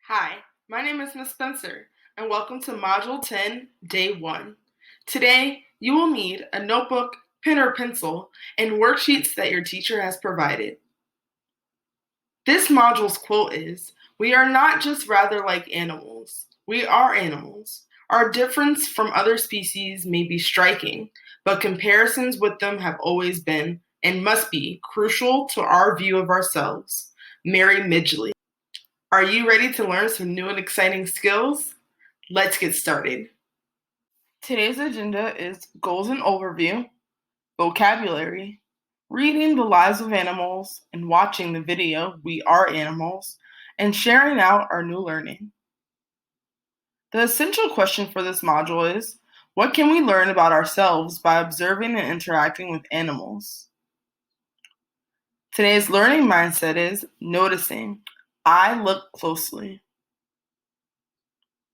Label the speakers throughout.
Speaker 1: Hi, my name is Ms. Spencer, and welcome to Module 10, Day 1. Today, you will need a notebook, pen or pencil, and worksheets that your teacher has provided. This module's quote is, "We are not just rather like animals. We are animals. Our difference from other species may be striking, but comparisons with them have always been, and must be, crucial to our view of ourselves." Mary Midgley. Are you ready to learn some new and exciting skills? Let's get started. Today's agenda is goals and overview, vocabulary, reading The Lives of Animals and watching the video We Are Animals, and sharing out our new learning. The essential question for this module is, what can we learn about ourselves by observing and interacting with animals? Today's learning mindset is noticing. I look closely.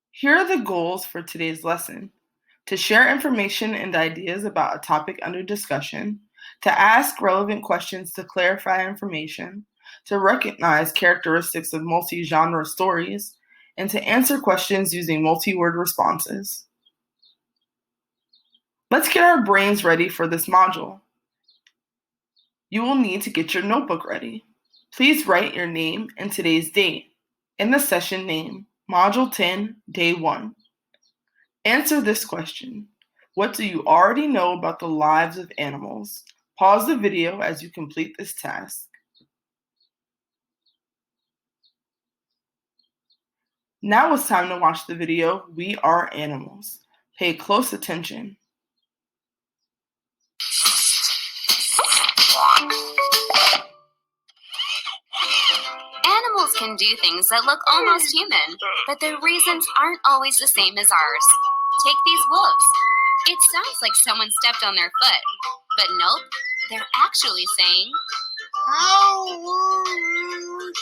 Speaker 1: Here are the goals for today's lesson: to share information and ideas about a topic under discussion, to ask relevant questions to clarify information, to recognize characteristics of multi-genre stories, and to answer questions using multi-word responses. Let's get our brains ready for this module. You will need to get your notebook ready. Please write your name and today's date in the session name, Module 10, Day 1. Answer this question. What do you already know about the lives of animals? Pause the video as you complete this task. Now it's time to watch the video, We Are Animals. Pay close attention.
Speaker 2: Animals can do things that look almost human, but their reasons aren't always the same as ours. Take these wolves. It sounds like someone stepped on their foot, but nope, they're actually saying,
Speaker 3: "Our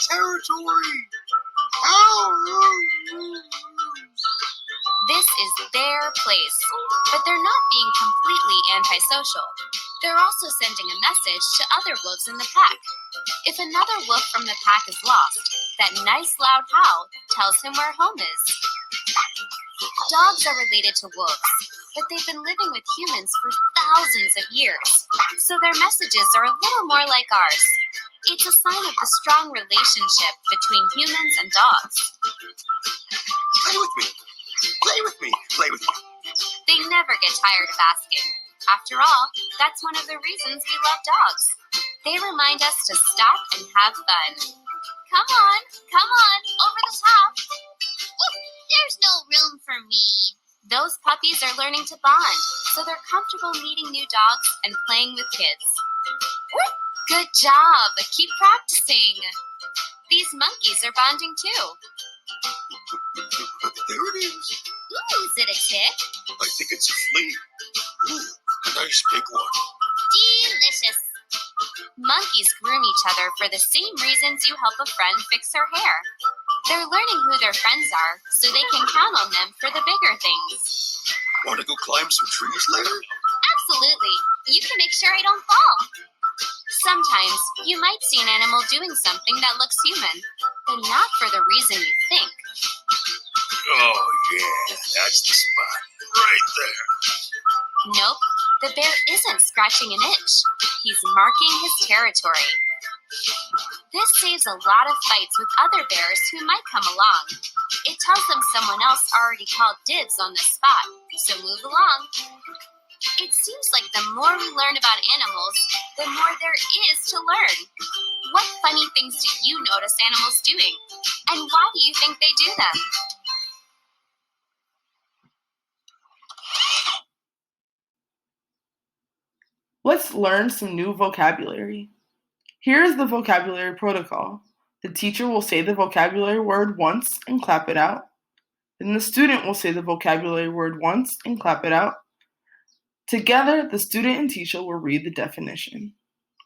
Speaker 3: territory! Our."
Speaker 2: This is their place, but they're not being completely antisocial. They're also sending a message to other wolves in the pack. If another wolf from the pack is lost, that nice loud howl tells him where home is. Dogs are related to wolves, but they've been living with humans for thousands of years, so their messages are a little more like ours. It's a sign of the strong relationship between humans and dogs.
Speaker 3: Play with me! Play with me! Play with me!
Speaker 2: They never get tired of asking. After all, that's one of the reasons we love dogs. They remind us to stop and have fun. Come on, over the top. Ooh, there's no room for me. Those puppies are learning to bond, so they're comfortable meeting new dogs and playing with kids. Ooh, good job, keep practicing. These monkeys are bonding too.
Speaker 3: There it is.
Speaker 2: Ooh, is it a tick?
Speaker 3: I think it's a flea. Ooh, a nice big one.
Speaker 2: Delicious. Monkeys groom each other for the same reasons you help a friend fix her hair. They're learning who their friends are so they can count on them for the bigger things.
Speaker 3: Want to go climb some trees later?
Speaker 2: Absolutely. You can make sure I don't fall. Sometimes you might see an animal doing something that looks human, but not for the reason you think.
Speaker 3: Oh, yeah, that's the spot. Right there.
Speaker 2: Nope, the bear isn't scratching an itch. He's marking his territory. This saves a lot of fights with other bears who might come along. It tells them someone else already called dibs on this spot, so move along. It seems like the more we learn about animals, the more there is to learn. What funny things do you notice animals doing? And why do you think they do them?
Speaker 1: Let's learn some new vocabulary. Here is the vocabulary protocol. The teacher will say the vocabulary word once and clap it out. Then the student will say the vocabulary word once and clap it out. Together, the student and teacher will read the definition.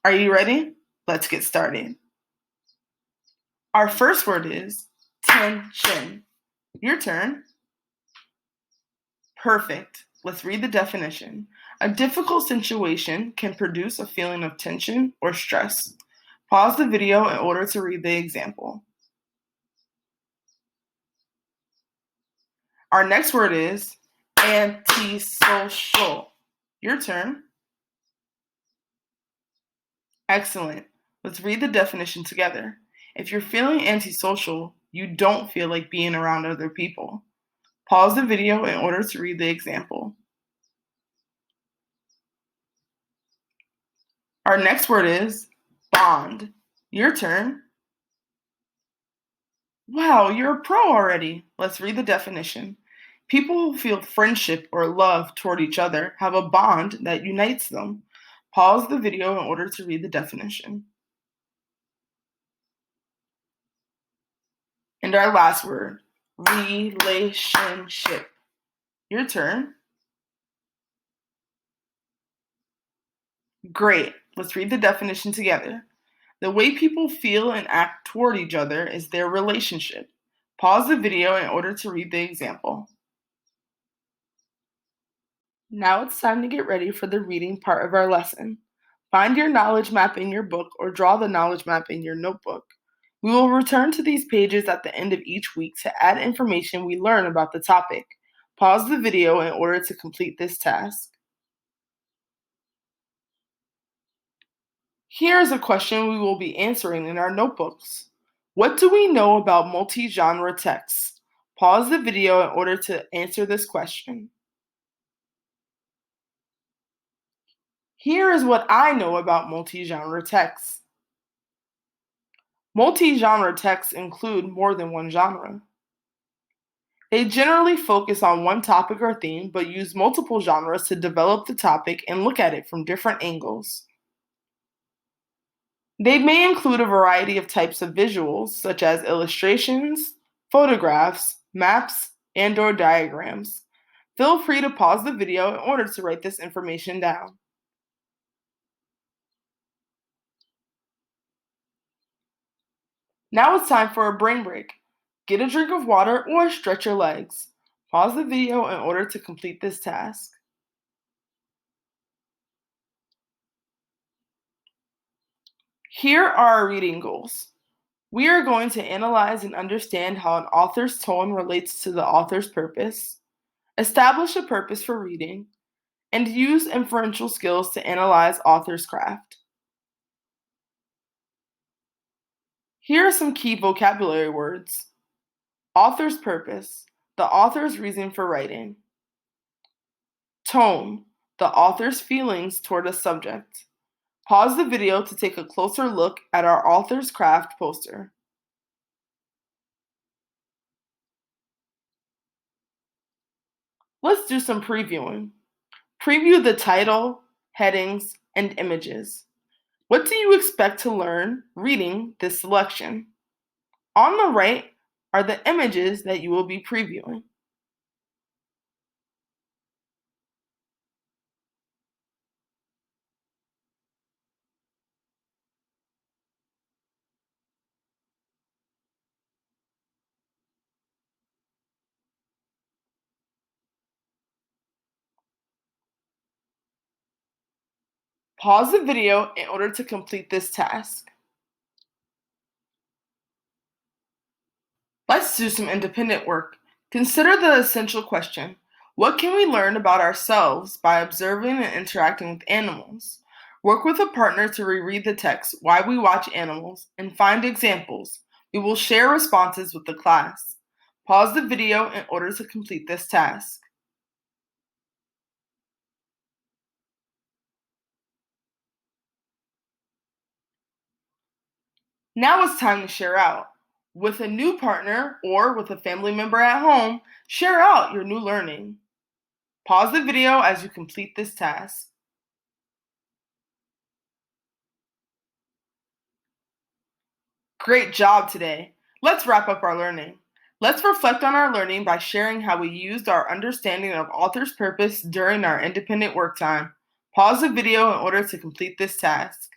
Speaker 1: Are you ready? Let's get started. Our first word is tension. Your turn. Perfect. Let's read the definition. A difficult situation can produce a feeling of tension or stress. Pause the video in order to read the example. Our next word is antisocial. Your turn. Excellent. Let's read the definition together. If you're feeling antisocial, you don't feel like being around other people. Pause the video in order to read the example. Our next word is bond. Your turn. Wow, you're a pro already. Let's read the definition. People who feel friendship or love toward each other have a bond that unites them. Pause the video in order to read the definition. And our last word, relationship. Your turn. Great. Let's read the definition together. The way people feel and act toward each other is their relationship. Pause the video in order to read the example. Now it's time to get ready for the reading part of our lesson. Find your knowledge map in your book or draw the knowledge map in your notebook. We will return to these pages at the end of each week to add information we learn about the topic. Pause the video in order to complete this task. Here is a question we will be answering in our notebooks. What do we know about multi-genre texts? Pause the video in order to answer this question. Here is what I know about multi-genre texts. Multi-genre texts include more than one genre. They generally focus on one topic or theme, but use multiple genres to develop the topic and look at it from different angles. They may include a variety of types of visuals, such as illustrations, photographs, maps, and/or diagrams. Feel free to pause the video in order to write this information down. Now it's time for a brain break. Get a drink of water or stretch your legs. Pause the video in order to complete this task. Here are our reading goals. We are going to analyze and understand how an author's tone relates to the author's purpose, establish a purpose for reading, and use inferential skills to analyze author's craft. Here are some key vocabulary words. Author's purpose, the author's reason for writing. Tone, the author's feelings toward a subject. Pause the video to take a closer look at our author's craft poster. Let's do some previewing. Preview the title, headings, and images. What do you expect to learn reading this selection? On the right are the images that you will be previewing. Pause the video in order to complete this task. Let's do some independent work. Consider the essential question. What can we learn about ourselves by observing and interacting with animals? Work with a partner to reread the text, Why We Watch Animals, and find examples. We will share responses with the class. Pause the video in order to complete this task. Now it's time to share out. With a new partner or with a family member at home, share out your new learning. Pause the video as you complete this task. Great job today. Let's wrap up our learning. Let's reflect on our learning by sharing how we used our understanding of author's purpose during our independent work time. Pause the video in order to complete this task.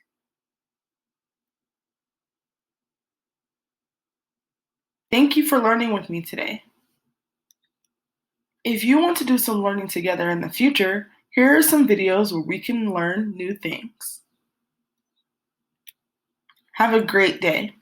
Speaker 1: Thank you for learning with me today. If you want to do some learning together in the future, here are some videos where we can learn new things. Have a great day.